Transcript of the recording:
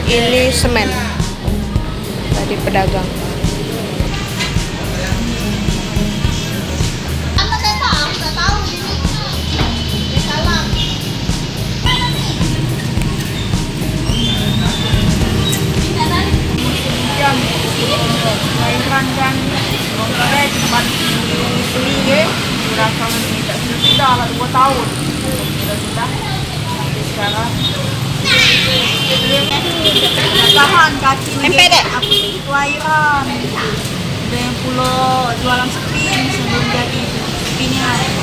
Ini semen. Tadi pedagang. Sudah lah 2 tahun sudah sampai sekarang tahan kaki Tempe dek. aku itu airan ada yang pulau jualan sepin sebelum jadi sepinnya